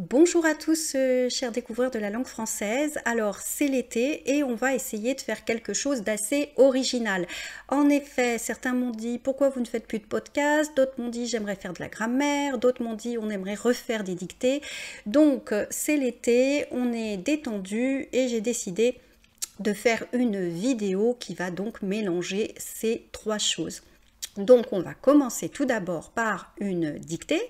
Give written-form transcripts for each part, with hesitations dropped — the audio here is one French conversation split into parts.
Bonjour à tous, chers découvreurs de la langue française. Alors, c'est l'été et on va essayer de faire quelque chose d'assez original. En effet, certains m'ont dit pourquoi vous ne faites plus de podcast, d'autres m'ont dit j'aimerais faire de la grammaire, d'autres m'ont dit on aimerait refaire des dictées. Donc, c'est l'été, on est détendu et j'ai décidé de faire une vidéo qui va donc mélanger ces trois choses. Donc on va commencer tout d'abord par une dictée,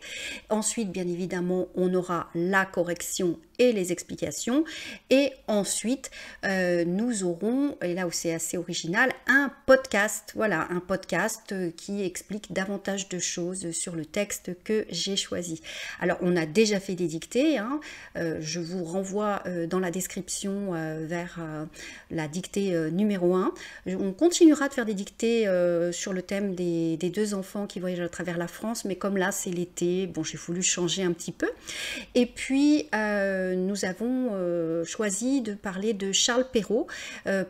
ensuite bien évidemment on aura la correction et les explications, et ensuite nous aurons, et là où c'est assez original, un podcast, voilà, un podcast qui explique davantage de choses sur le texte que j'ai choisi. Alors on a déjà fait des dictées, hein, je vous renvoie dans la description vers la dictée numéro 1. On continuera de faire des dictées sur le thème des deux enfants qui voyagent à travers la France, mais comme là c'est l'été, bon j'ai voulu changer un petit peu. Et puis nous avons choisi de parler de Charles Perrault,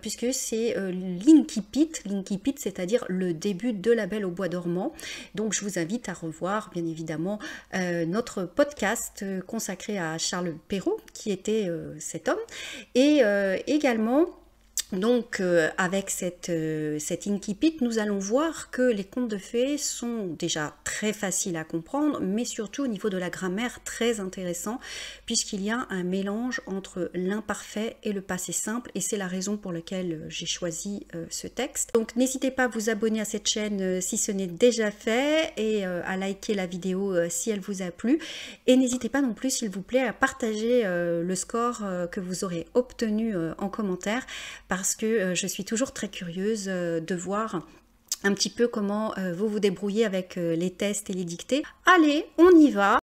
puisque c'est l'incipit, c'est-à-dire le début de La Belle au bois dormant. Donc je vous invite à revoir bien évidemment notre podcast consacré à Charles Perrault, qui était cet homme, et également donc avec cet incipit, nous allons voir que les contes de fées sont déjà très faciles à comprendre, mais surtout au niveau de la grammaire très intéressant, puisqu'il y a un mélange entre l'imparfait et le passé simple, et c'est la raison pour laquelle j'ai choisi ce texte. Donc n'hésitez pas à vous abonner à cette chaîne si ce n'est déjà fait, et à liker la vidéo si elle vous a plu, et n'hésitez pas non plus s'il vous plaît à partager le score que vous aurez obtenu en commentaire, parce que je suis toujours très curieuse de voir un petit peu comment vous vous débrouillez avec les tests et les dictées. Allez, on y va!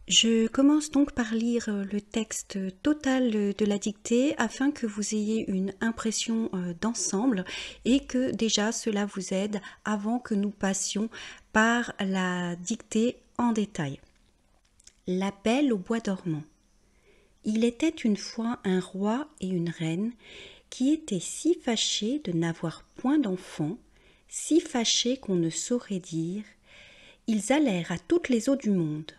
Je commence donc par lire le texte total de la dictée afin que vous ayez une impression d'ensemble et que déjà cela vous aide avant que nous passions par la dictée en détail. La Belle au bois dormant. Il était une fois un roi et une reine qui étaient si fâchés de n'avoir point d'enfants, si fâchés qu'on ne saurait dire. Ils allèrent à toutes les eaux du monde,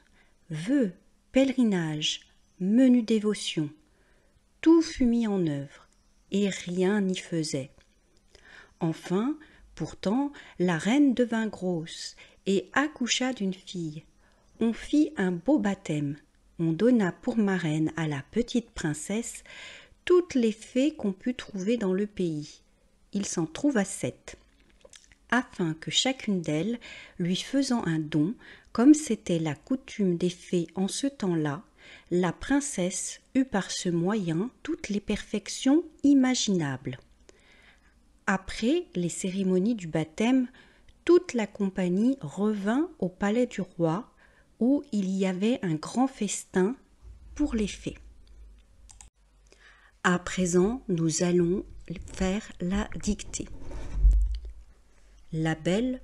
vœux, pèlerinages, menues dévotions. Tout fut mis en œuvre, et rien n'y faisait. Enfin, pourtant, la reine devint grosse et accoucha d'une fille. On fit un beau baptême. On donna pour marraine à la petite princesse toutes les fées qu'on put trouver dans le pays. Il s'en trouva 7, afin que chacune d'elles, lui faisant un don, comme c'était la coutume des fées en ce temps-là, la princesse eut par ce moyen toutes les perfections imaginables. Après les cérémonies du baptême, toute la compagnie revint au palais du roi, où il y avait un grand festin pour les fées. À présent, nous allons faire la dictée. La Belle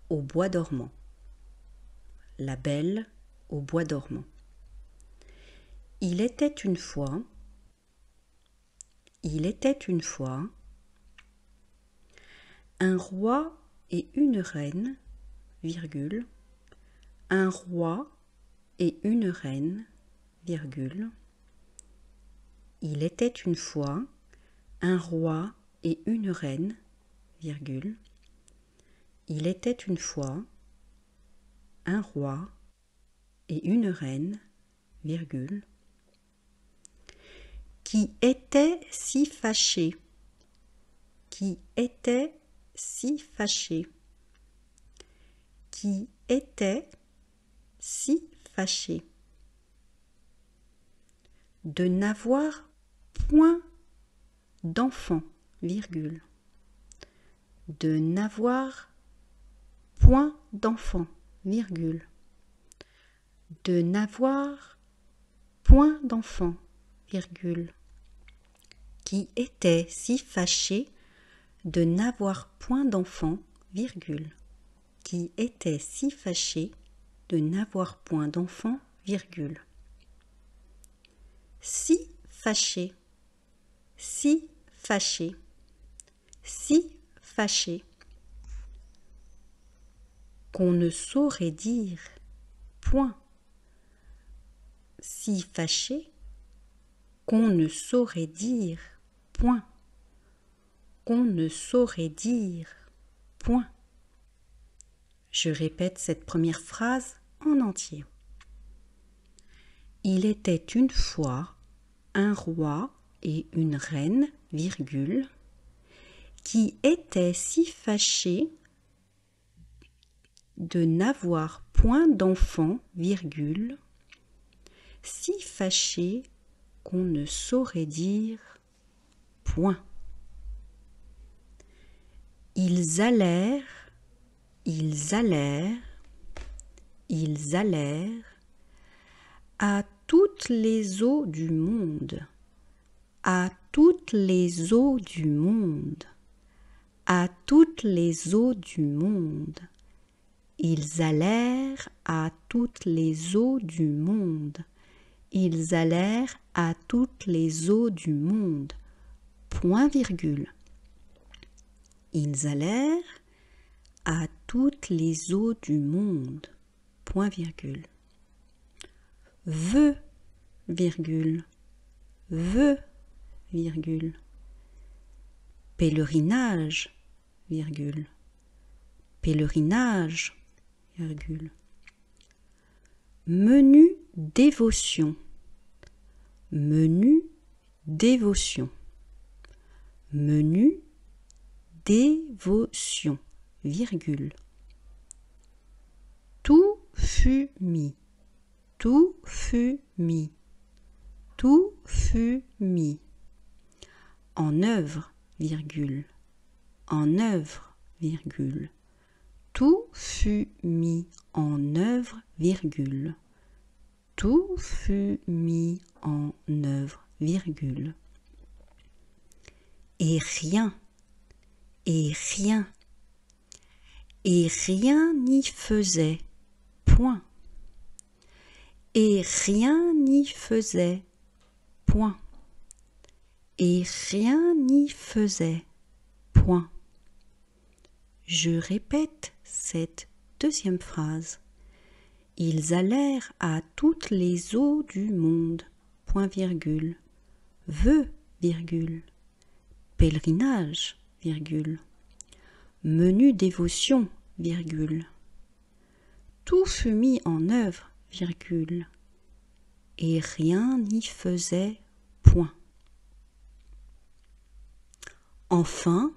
au bois dormant. La Belle au bois dormant. Il était une fois, un roi et une reine, virgule, un roi et une reine, virgule. Il était une fois un roi et une reine, virgule. Il était une fois un roi et une reine, virgule, qui étaient si fâchés, qui étaient si fâchés, qui étaient si fâchés, de n'avoir point d'enfant, virgule, de n'avoir point d'enfant, virgule, de n'avoir point d'enfant, virgule, qui était si fâché de n'avoir point d'enfant, virgule, qui était si fâché de n'avoir point d'enfant, virgule. Si fâché, si fâché, si fâché, qu'on ne saurait dire, point si fâché qu'on ne saurait dire point. Qu'on ne saurait dire point. Je répète cette première phrase en entier. Il était une fois un roi et une reine, virgule, qui étaient si fâchés de n'avoir point d'enfants, virgule, si fâchés qu'on ne saurait dire point. Ils allèrent à toutes les eaux du monde, à toutes les eaux du monde, à toutes les eaux du monde. Ils allèrent à toutes les eaux du monde. Ils allèrent à toutes les eaux du monde. Point virgule. Ils allèrent à toutes les eaux du monde. Point virgule. Veut, virgule. Veut, virgule. Pèlerinage, virgule. Pèlerinage, virgule. Menu dévotion. Menu dévotion. Menu dévotion, virgule. Tout fut mis. Tout fut mis. Tout fut mis. En œuvre, virgule. En œuvre, virgule. Tout fut mis en œuvre, virgule. Tout fut mis en œuvre, virgule. Et rien, et rien n'y faisait, point. Et rien n'y faisait, point. Et rien n'y faisait, point. Je répète cette deuxième phrase. Ils allèrent à toutes les eaux du monde, point virgule. Vœu, virgule. Pèlerinage, virgule. Menu dévotion, virgule. Tout fut mis en œuvre, virgule. Et rien n'y faisait, point. Enfin,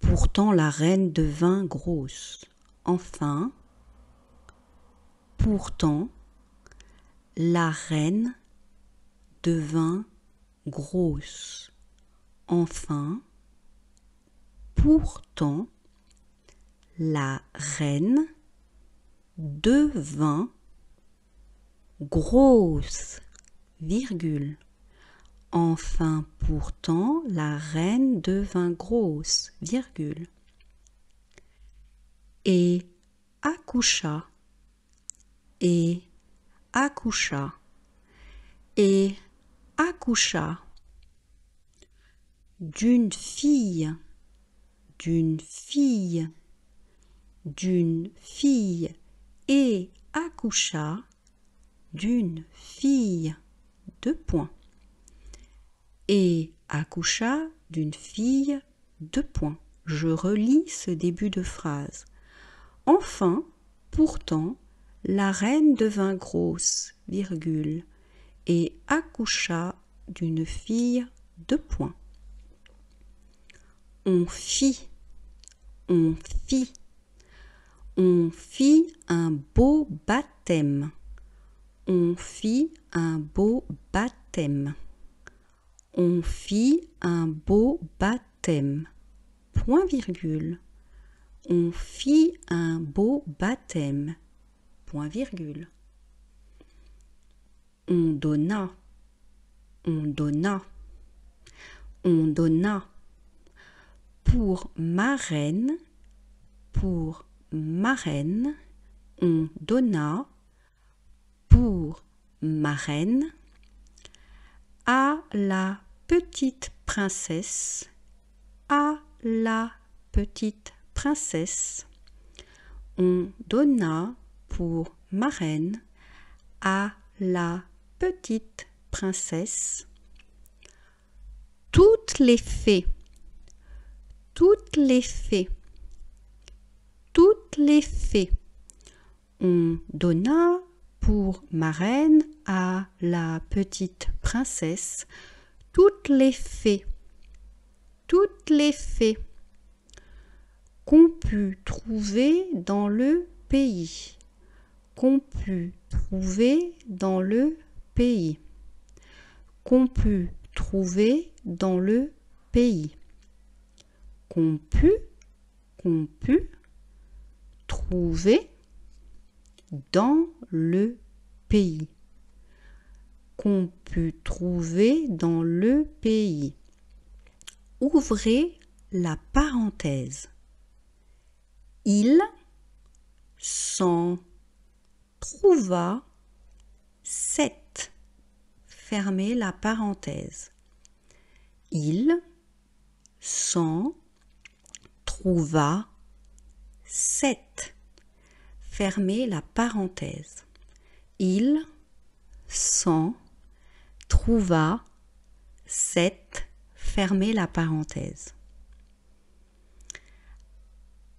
pourtant la reine devint grosse. Enfin, pourtant, la reine devint grosse. Enfin, pourtant, la reine devint grosse, virgule. Enfin, pourtant, la reine devint grosse, virgule. Et accoucha, et accoucha, et accoucha d'une fille, d'une fille, d'une fille, et accoucha d'une fille, deux points. Et accoucha d'une fille, deux points. Je relis ce début de phrase. Enfin, pourtant, la reine devint grosse, virgule, et accoucha d'une fille, deux points. On fit un beau baptême. On fit un beau baptême. On fit un beau baptême. Point virgule. On fit un beau baptême. Point virgule. On donna. On donna. On donna. Pour marraine, on donna pour marraine à la petite princesse, à la petite princesse. On donna pour marraine à la petite princesse. Toutes les fées, toutes les fées, toutes les fées. On donna pour marraine à la petite princesse toutes les fées qu'on put trouver dans le pays, qu'on put trouver dans le pays, qu'on put trouver dans le pays, qu'on put trouver dans le pays, qu'on put trouver dans le pays. Ouvrez la parenthèse. Il s'en trouva 7. Fermez la parenthèse. Il s'en trouva 7. Fermez la parenthèse. Il s'en trouva 7. Fermez la parenthèse.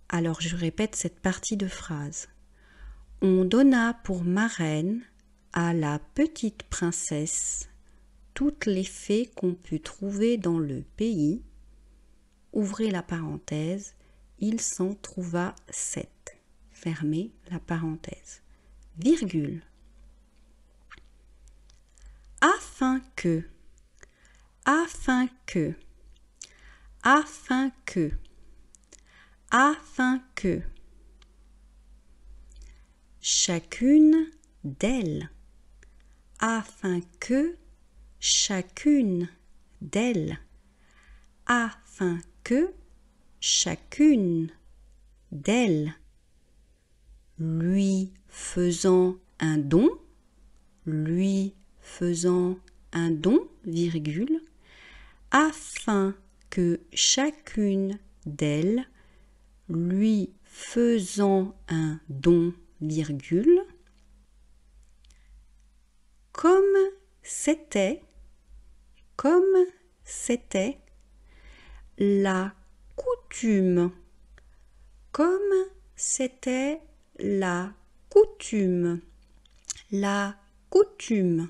Alors je répète cette partie de phrase. On donna pour marraine à la petite princesse toutes les fées qu'on put trouver dans le pays. Ouvrez la parenthèse. Il s'en trouva 7. Fermez la parenthèse. Virgule. Afin que chacune d'elles, afin que chacune d'elles, afin que chacune d'elles, lui faisant un don, virgule, afin que chacune d'elles, lui faisant un don, virgule, comme c'était la coutume, la coutume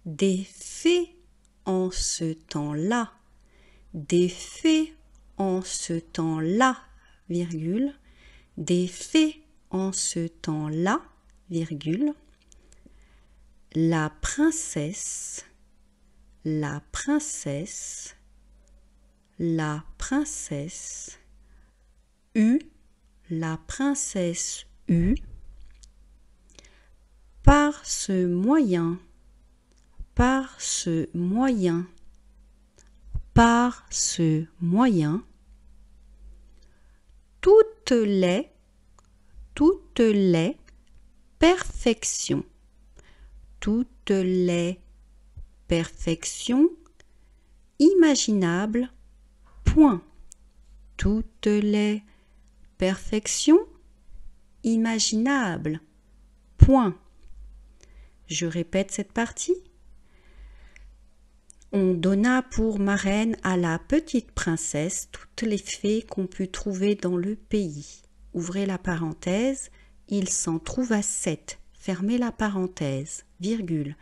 des fées en ce temps-là, des fées en ce temps-là, virgule, des fées en ce temps-là, virgule, la princesse eut, par ce moyen, toutes les perfections, imaginables, point. Toutes les perfections imaginables, point. Je répète cette partie. On donna pour marraine à la petite princesse toutes les fées qu'on put trouver dans le pays. Ouvrez la parenthèse, il s'en trouva 7. Fermez la parenthèse, virgule,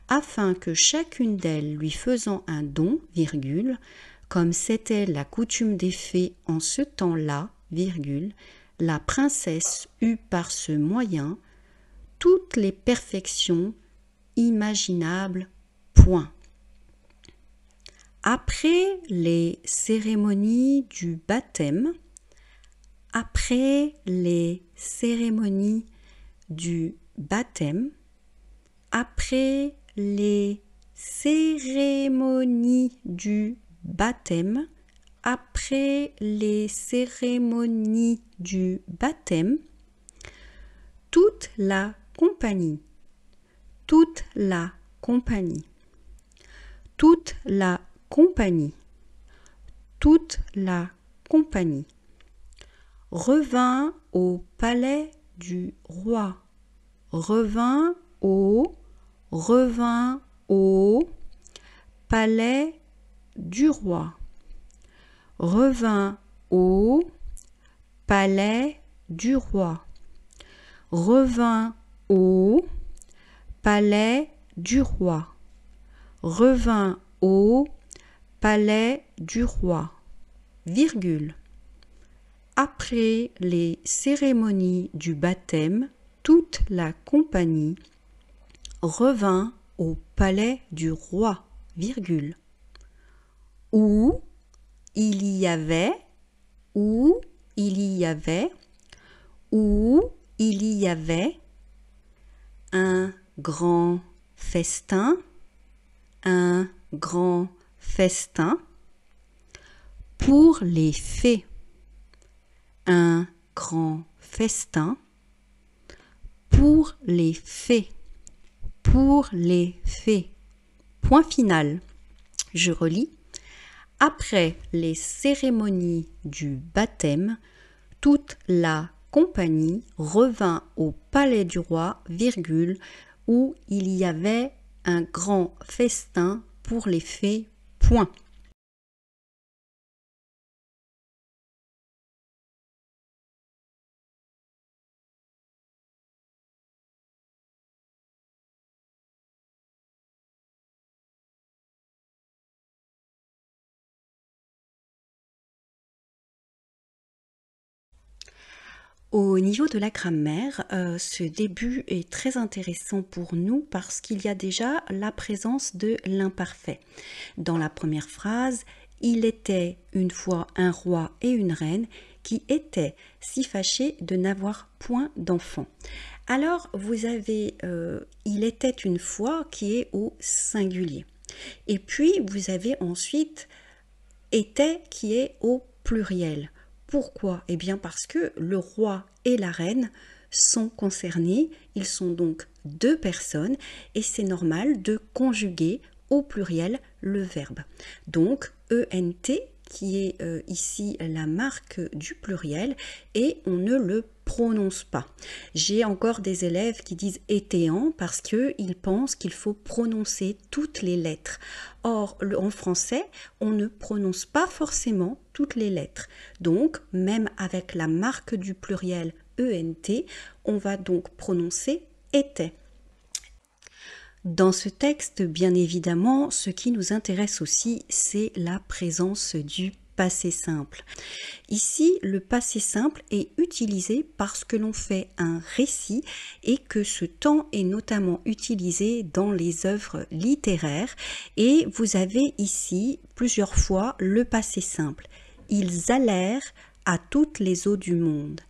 afin que chacune d'elles lui faisant un don, virgule, comme c'était la coutume des fées en ce temps-là, virgule, la princesse eut par ce moyen toutes les perfections imaginables, point. Après les cérémonies du baptême, après les cérémonies du baptême, après les cérémonies du baptême, après les cérémonies du baptême, toute la compagnie, toute la compagnie, toute la compagnie, toute la compagnie revint au palais du roi, revint au revint au palais du roi, revint au palais du roi, revint au palais du roi, revint au palais du roi, virgule. Après les cérémonies du baptême, toute la compagnie revint au palais du roi, virgule. Où il y avait, où il y avait, où il y avait un grand festin, un grand festin pour les fées, un grand festin pour les fées, pour les fées. Point final. Je relis. Après les cérémonies du baptême, toute la compagnie revint au palais du roi, virgule, où il y avait un grand festin pour les fées. Point. Au niveau de la grammaire, ce début est très intéressant pour nous parce qu'il y a déjà la présence de l'imparfait. Dans la première phrase, il était une fois un roi et une reine qui étaient si fâchés de n'avoir point d'enfants. Alors, vous avez il était une fois qui est au singulier. Et puis, vous avez ensuite était qui est au pluriel. Pourquoi? Eh bien parce que le roi et la reine sont concernés, ils sont donc deux personnes et c'est normal de conjuguer au pluriel le verbe. Donc ENT qui est ici la marque du pluriel et on ne le prononce pas. J'ai encore des élèves qui disent étéant parce qu'ils pensent qu'il faut prononcer toutes les lettres. Or, en français, on ne prononce pas forcément toutes les lettres. Donc, même avec la marque du pluriel ENT, on va donc prononcer était. Dans ce texte, bien évidemment, ce qui nous intéresse aussi, c'est la présence du passé simple. Ici, le passé simple est utilisé parce que l'on fait un récit et que ce temps est notamment utilisé dans les œuvres littéraires. Et vous avez ici plusieurs fois le passé simple. Ils allèrent à toutes les eaux du monde.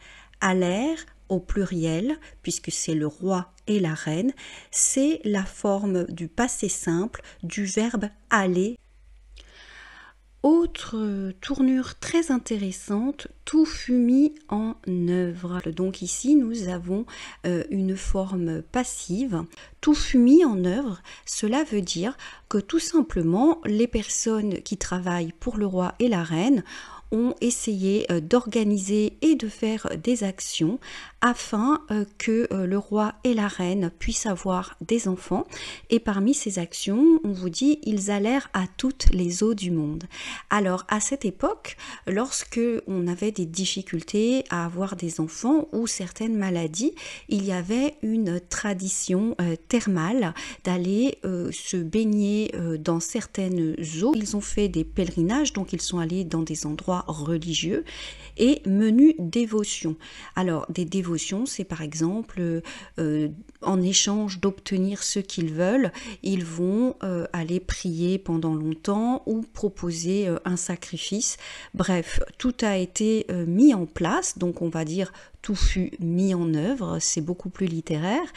Allèrent au pluriel, puisque c'est le roi et la reine, c'est la forme du passé simple du verbe aller. Autre tournure très intéressante, tout fut mis en œuvre. Donc ici, nous avons une forme passive. Tout fut mis en œuvre, cela veut dire que tout simplement, les personnes qui travaillent pour le roi et la reine ont essayé d'organiser et de faire des actions afin que le roi et la reine puissent avoir des enfants. Et parmi ces actions, on vous dit, ils allèrent à toutes les eaux du monde. Alors, à cette époque, lorsque on avait des difficultés à avoir des enfants ou certaines maladies, il y avait une tradition thermale d'aller se baigner dans certaines eaux. Ils ont fait des pèlerinages, donc ils sont allés dans des endroits religieux et menu dévotion. Alors des dévotions, c'est par exemple en échange d'obtenir ce qu'ils veulent, ils vont aller prier pendant longtemps ou proposer un sacrifice. Bref, tout a été mis en place, donc on va dire tout fut mis en œuvre, c'est beaucoup plus littéraire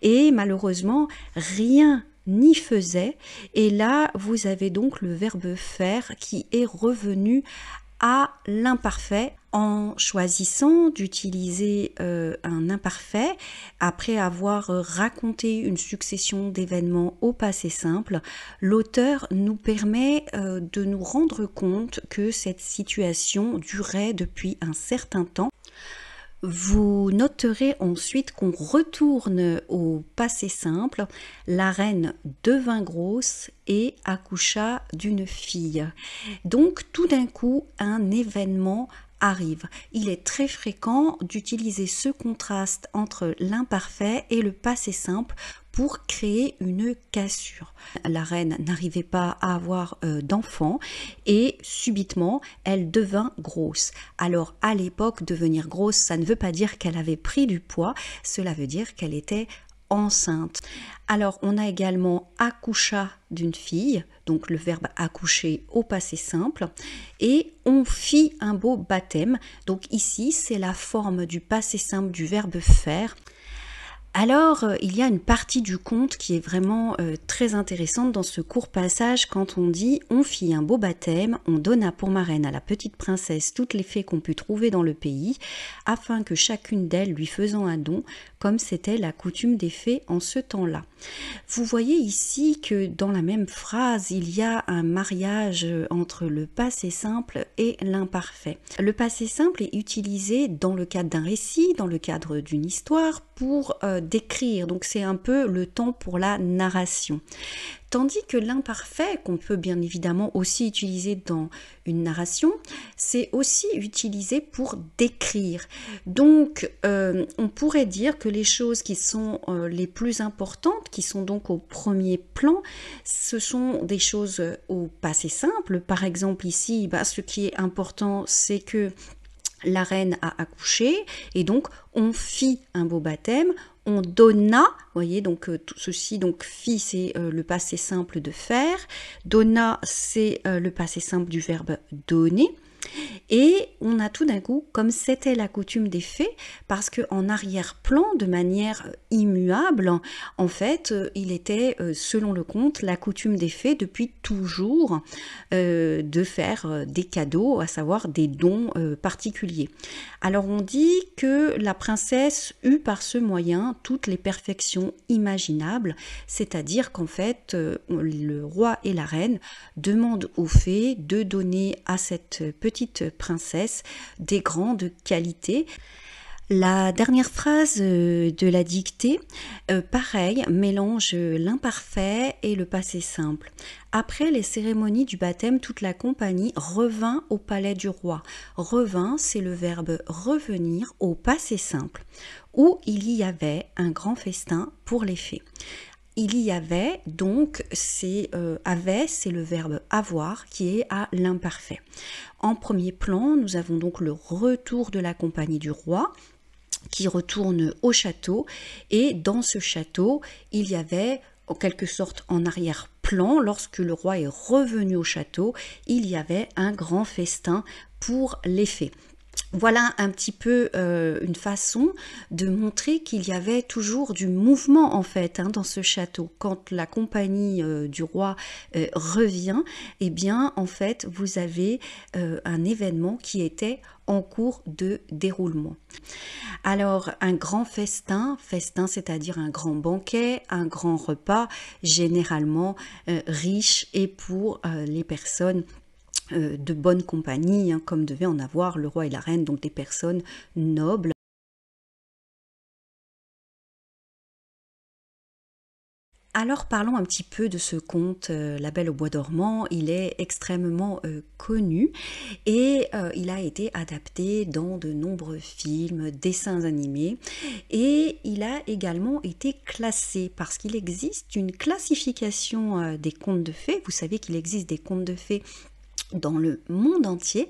et malheureusement rien n'y faisait. Et là, vous avez donc le verbe faire qui est revenu à l'imparfait en choisissant d'utiliser un imparfait après avoir raconté une succession d'événements au passé simple. L'auteur nous permet de nous rendre compte que cette situation durait depuis un certain temps. Vous noterez ensuite qu'on retourne au passé simple. La reine devint grosse et accoucha d'une fille. Donc tout d'un coup, un événement arrive. Il est très fréquent d'utiliser ce contraste entre l'imparfait et le passé simple pour créer une cassure. La reine n'arrivait pas à avoir d'enfant et subitement elle devint grosse. Alors à l'époque, devenir grosse, ça ne veut pas dire qu'elle avait pris du poids, cela veut dire qu'elle était enceinte. Alors on a également accoucha d'une fille, donc le verbe accoucher au passé simple, et on fit un beau baptême. Donc ici c'est la forme du passé simple du verbe faire. Alors, il y a une partie du conte qui est vraiment très intéressante dans ce court passage quand on dit « On fit un beau baptême, on donna pour marraine à la petite princesse toutes les fées qu'on put trouver dans le pays, afin que chacune d'elles lui faisant un don, comme c'était la coutume des fées en ce temps-là. » Vous voyez ici que dans la même phrase, il y a un mariage entre le passé simple et l'imparfait. Le passé simple est utilisé dans le cadre d'un récit, dans le cadre d'une histoire, pour décrire, donc c'est un peu le temps pour la narration. Tandis que l'imparfait, qu'on peut bien évidemment aussi utiliser dans une narration, c'est aussi utilisé pour décrire. Donc on pourrait dire que les choses qui sont les plus importantes, qui sont donc au premier plan, ce sont des choses au passé simple. Par exemple ici, ce qui est important, c'est que la reine a accouché et donc on fit un beau baptême, on donna, vous voyez, donc tout ceci, donc fit c'est le passé simple de faire, donna c'est le passé simple du verbe donner. Et on a tout d'un coup, comme c'était la coutume des fées, parce qu'en arrière-plan, de manière immuable, en fait, il était, selon le conte, la coutume des fées depuis toujours de faire des cadeaux, à savoir des dons particuliers. Alors on dit que la princesse eut par ce moyen toutes les perfections imaginables, c'est-à-dire qu'en fait, le roi et la reine demandent aux fées de donner à cette petite princesse des grandes qualités. La dernière phrase de la dictée, pareil, mélange l'imparfait et le passé simple. Après les cérémonies du baptême, toute la compagnie revint au palais du roi. Revint, c'est le verbe revenir au passé simple, où il y avait un grand festin pour les fées. Il y avait, donc, avait, c'est le verbe avoir qui est à l'imparfait. En premier plan, nous avons donc le retour de la compagnie du roi qui retourne au château et dans ce château, il y avait en quelque sorte en arrière-plan, lorsque le roi est revenu au château, il y avait un grand festin pour les fées. Voilà un petit peu une façon de montrer qu'il y avait toujours du mouvement en fait dans ce château. Quand la compagnie du roi revient, eh bien en fait vous avez un événement qui était en cours de déroulement. Alors un grand festin, c'est-à-dire un grand banquet, un grand repas, généralement riche et pour les personnes de bonne compagnie, comme devaient en avoir le roi et la reine, donc des personnes nobles. Alors parlons un petit peu de ce conte La Belle au bois dormant. Il est extrêmement connu et il a été adapté dans de nombreux films, dessins animés et il a également été classé parce qu'il existe une classification des contes de fées. Vous savez qu'il existe des contes de fées dans le monde entier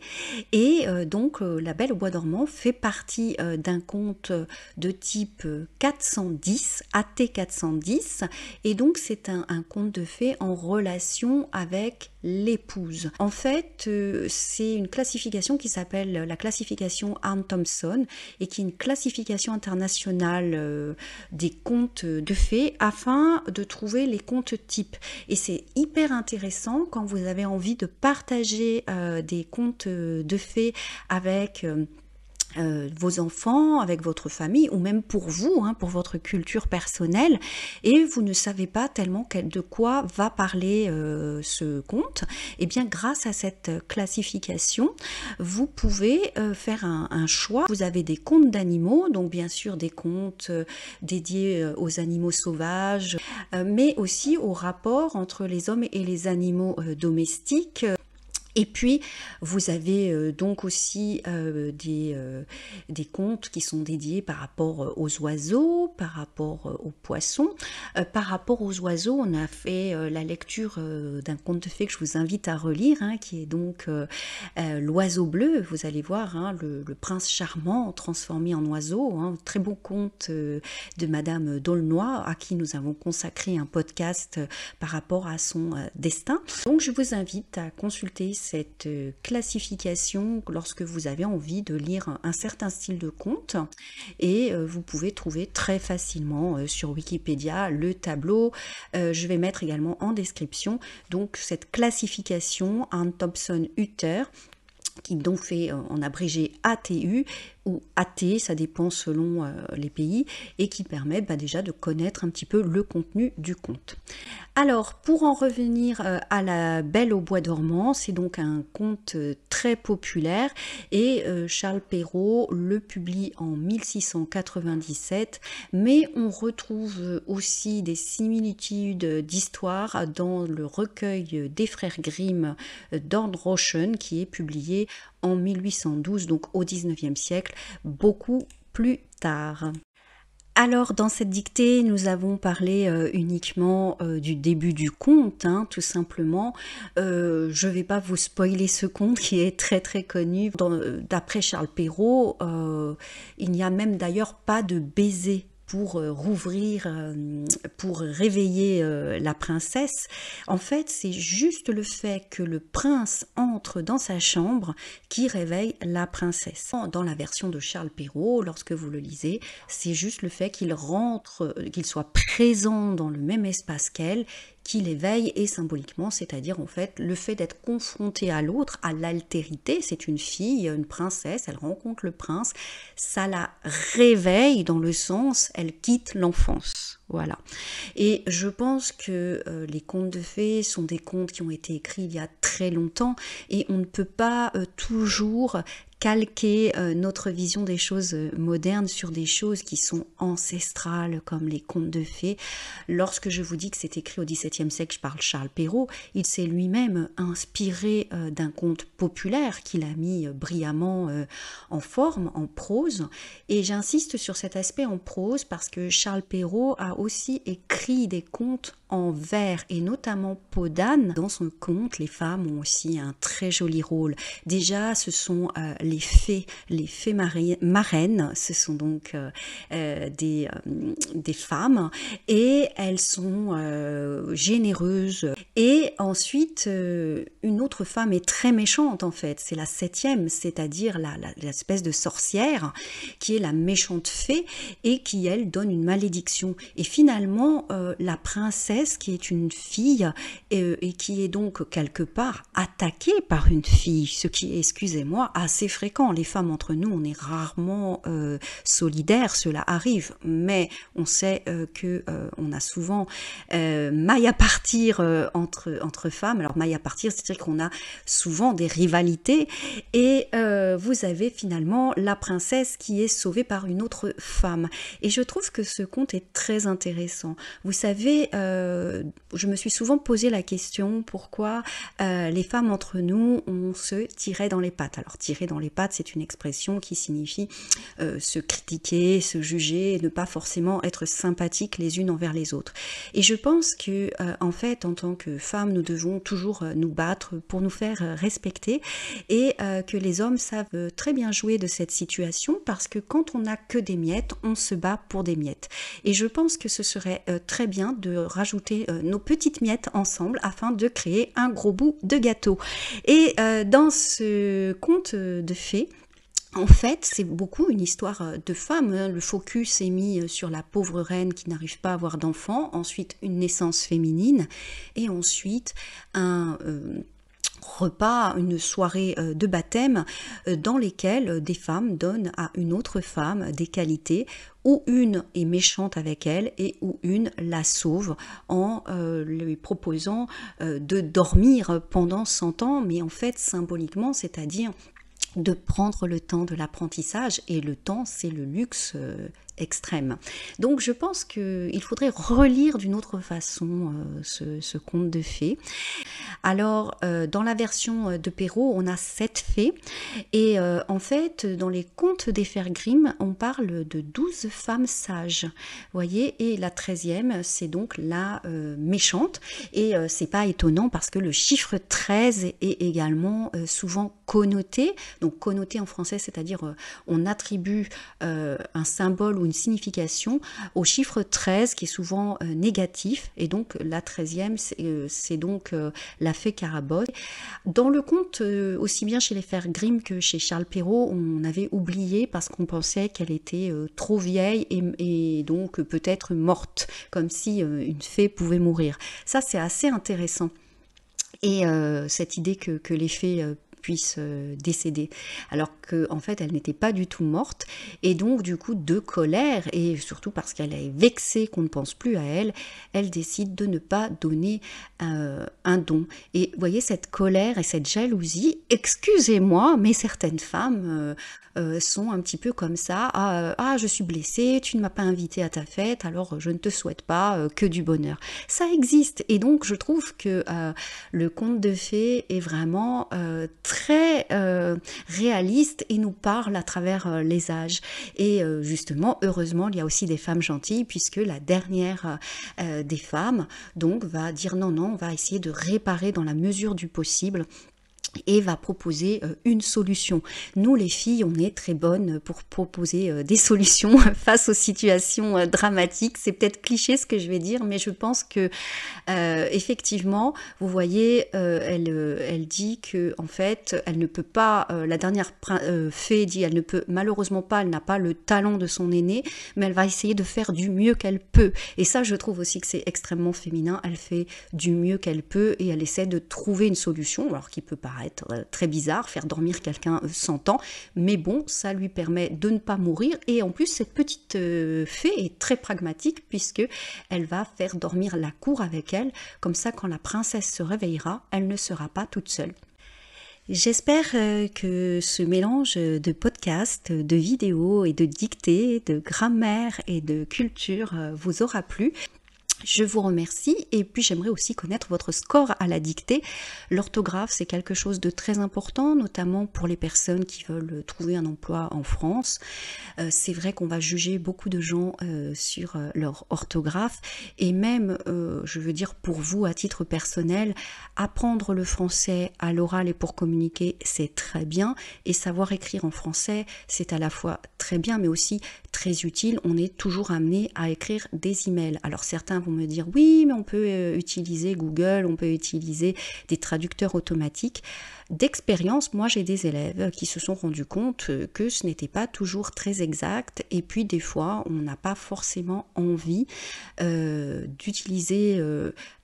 et donc La Belle au bois dormant fait partie d'un conte de type 410, AT 410 et donc c'est un conte de fées en relation avec l'épouse. En fait c'est une classification qui s'appelle la classification Arne-Thompson et qui est une classification internationale des contes de fées afin de trouver les contes types et c'est hyper intéressant quand vous avez envie de partager des contes de fées avec vos enfants, avec votre famille, ou même pour vous, hein, pour votre culture personnelle, et vous ne savez pas tellement de quoi va parler ce conte, et bien grâce à cette classification, vous pouvez faire un choix. Vous avez des contes d'animaux, donc bien sûr des contes dédiés aux animaux sauvages, mais aussi au rapport entre les hommes et les animaux domestiques. Et puis, vous avez donc aussi des contes qui sont dédiés par rapport aux oiseaux, par rapport aux poissons. Par rapport aux oiseaux, on a fait la lecture d'un conte de fées que je vous invite à relire, hein, qui est donc L'oiseau bleu. Vous allez voir, hein, le prince charmant transformé en oiseau. Hein, très beau conte de Madame d'Aulnoy, à qui nous avons consacré un podcast par rapport à son destin. Donc, je vous invite à consulter cette classification lorsque vous avez envie de lire un certain style de conte, et vous pouvez trouver très facilement sur Wikipédia le tableau. Je vais mettre également en description donc cette classification Anne Thompson-Hütter, qui donc fait en abrégé ATU ou AT, ça dépend selon les pays, et qui permettent déjà de connaître un petit peu le contenu du conte. Alors, pour en revenir à La Belle au bois dormant, c'est donc un conte très populaire, et Charles Perrault le publie en 1697, mais on retrouve aussi des similitudes d'histoire dans le recueil des frères Grimm d'Ornroschen, qui est publié en 1812, donc au 19e siècle, beaucoup plus tard. Alors, dans cette dictée, nous avons parlé uniquement du début du conte, hein, tout simplement. Je ne vais pas vous spoiler ce conte qui est très très connu. D'après Charles Perrault, il n'y a même d'ailleurs pas de baiser pour rouvrir, pour réveiller la princesse. En fait, c'est juste le fait que le prince entre dans sa chambre qui réveille la princesse. Dans la version de Charles Perrault, lorsque vous le lisez, c'est juste le fait qu'il rentre, qu'il soit présent dans le même espace qu'elle, qui l'éveille, et symboliquement, c'est-à-dire en fait le fait d'être confronté à l'autre, à l'altérité. C'est une fille, une princesse, elle rencontre le prince, ça la réveille dans le sens, elle quitte l'enfance. Voilà. Et je pense que les contes de fées sont des contes qui ont été écrits il y a très longtemps, et on ne peut pas toujours calquer notre vision des choses modernes sur des choses qui sont ancestrales comme les contes de fées. Lorsque je vous dis que c'est écrit au XVIIe siècle, je parle Charles Perrault, il s'est lui-même inspiré d'un conte populaire qu'il a mis brillamment en forme, en prose. Et j'insiste sur cet aspect en prose parce que Charles Perrault a aussi écrit des contes en vers, et notamment Peau d'âne. Dans son conte, les femmes ont aussi un très joli rôle. Déjà, ce sont les fées marraines, ce sont donc des femmes, et elles sont généreuses. Et ensuite, une autre femme est très méchante en fait, c'est la 7e, c'est-à-dire l'espèce de sorcière, qui est la méchante fée, et qui, elle, donne une malédiction. Et finalement, la princesse, qui est une fille, et qui est donc quelque part attaquée par une fille, ce qui est, excusez-moi, assez fréquent. Les femmes entre nous, on est rarement solidaires, cela arrive, mais on sait qu'on a souvent maille à partir entre femmes. Alors maille à partir, c'est-à-dire qu'on a souvent des rivalités, et vous avez finalement la princesse qui est sauvée par une autre femme. Et je trouve que ce conte est très intéressant. Vous savez, je me suis souvent posé la question pourquoi les femmes entre nous, on se tirait dans les pattes. Alors tirer dans les pattes, c'est une expression qui signifie se critiquer, se juger, ne pas forcément être sympathiques les unes envers les autres. Et je pense que en fait, en tant que femmes, nous devons toujours nous battre pour nous faire respecter, et que les hommes savent très bien jouer de cette situation, parce que quand on n'a que des miettes, on se bat pour des miettes. Et je pense que ce serait très bien de rajouter nos petites miettes ensemble afin de créer un gros bout de gâteau. Et dans ce conte de fées, en fait, c'est beaucoup une histoire de femme. Le focus est mis sur la pauvre reine qui n'arrive pas à avoir d'enfant, ensuite une naissance féminine, et ensuite un repas, une soirée de baptême dans lesquelles des femmes donnent à une autre femme des qualités, où une est méchante avec elle et où une la sauve en lui proposant de dormir pendant 100 ans, mais en fait symboliquement, c'est-à-dire de prendre le temps de l'apprentissage, et le temps c'est le luxe extrême. Donc je pense qu'il faudrait relire d'une autre façon ce conte de fées. Alors dans la version de Perrault, on a 7 fées, et en fait dans les contes des frères Grimm, on parle de 12 femmes sages, voyez, et la 13e c'est donc la méchante, et c'est pas étonnant parce que le chiffre 13 est également souvent connoté. Donc connoté en français, c'est-à-dire on attribue un symbole ou une signification au chiffre 13 qui est souvent négatif, et donc la 13e c'est donc la fée Carabosse. Dans le conte, aussi bien chez les frères Grimm que chez Charles Perrault, on avait oublié parce qu'on pensait qu'elle était trop vieille et donc peut-être morte, comme si une fée pouvait mourir. Ça c'est assez intéressant. Et cette idée que les fées puisse décéder, alors qu'en fait elle n'était pas du tout morte, et donc du coup de colère, et surtout parce qu'elle est vexée qu'on ne pense plus à elle, elle décide de ne pas donner un don. Et vous voyez cette colère et cette jalousie, excusez-moi, mais certaines femmes sont un petit peu comme ça, ah je suis blessée, tu ne m'as pas invitée à ta fête, alors je ne te souhaite pas que du bonheur. Ça existe, et donc je trouve que le conte de fées est vraiment très réaliste et nous parle à travers les âges. Et justement, heureusement, il y a aussi des femmes gentilles, puisque la dernière des femmes donc va dire non, on va essayer de réparer dans la mesure du possible, et va proposer une solution. Nous les filles, on est très bonnes pour proposer des solutions face aux situations dramatiques. C'est peut-être cliché ce que je vais dire, mais je pense que effectivement, vous voyez, elle dit que en fait, elle ne peut pas, la dernière fée dit, elle ne peut malheureusement pas, elle n'a pas le talent de son aîné, mais elle va essayer de faire du mieux qu'elle peut. Et ça, je trouve aussi que c'est extrêmement féminin. Elle fait du mieux qu'elle peut et elle essaie de trouver une solution, alors qui peut paraître très bizarre, faire dormir quelqu'un 100 ans, mais bon, ça lui permet de ne pas mourir. Et en plus, cette petite fée est très pragmatique, puisque elle va faire dormir la cour avec elle, comme ça quand la princesse se réveillera, elle ne sera pas toute seule. J'espère que ce mélange de podcasts, de vidéos et de dictées, de grammaire et de culture vous aura plu. Je vous remercie, et puis j'aimerais aussi connaître votre score à la dictée. L'orthographe, c'est quelque chose de très important, notamment pour les personnes qui veulent trouver un emploi en France. C'est vrai qu'on va juger beaucoup de gens sur leur orthographe, et même, je veux dire pour vous à titre personnel, apprendre le français à l'oral et pour communiquer, c'est très bien, et savoir écrire en français, c'est à la fois très bien, mais aussi très utile. On est toujours amené à écrire des emails. Alors certains vont me dire oui, mais on peut utiliser Google, on peut utiliser des traducteurs automatiques. D'expérience, moi j'ai des élèves qui se sont rendus compte que ce n'était pas toujours très exact, et puis des fois on n'a pas forcément envie d'utiliser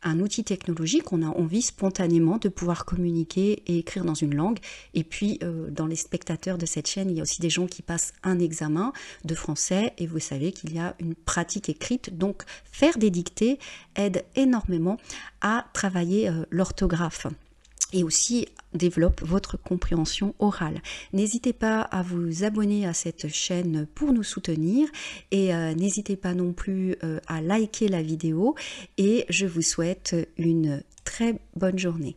un outil technologique, on a envie spontanément de pouvoir communiquer et écrire dans une langue. Et puis dans les spectateurs de cette chaîne, il y a aussi des gens qui passent un examen de français, et vous savez qu'il y a une pratique écrite, donc faire des dictées aide énormément à travailler l'orthographe, et aussi développe votre compréhension orale. N'hésitez pas à vous abonner à cette chaîne pour nous soutenir, et n'hésitez pas non plus à liker la vidéo, et je vous souhaite une très bonne journée.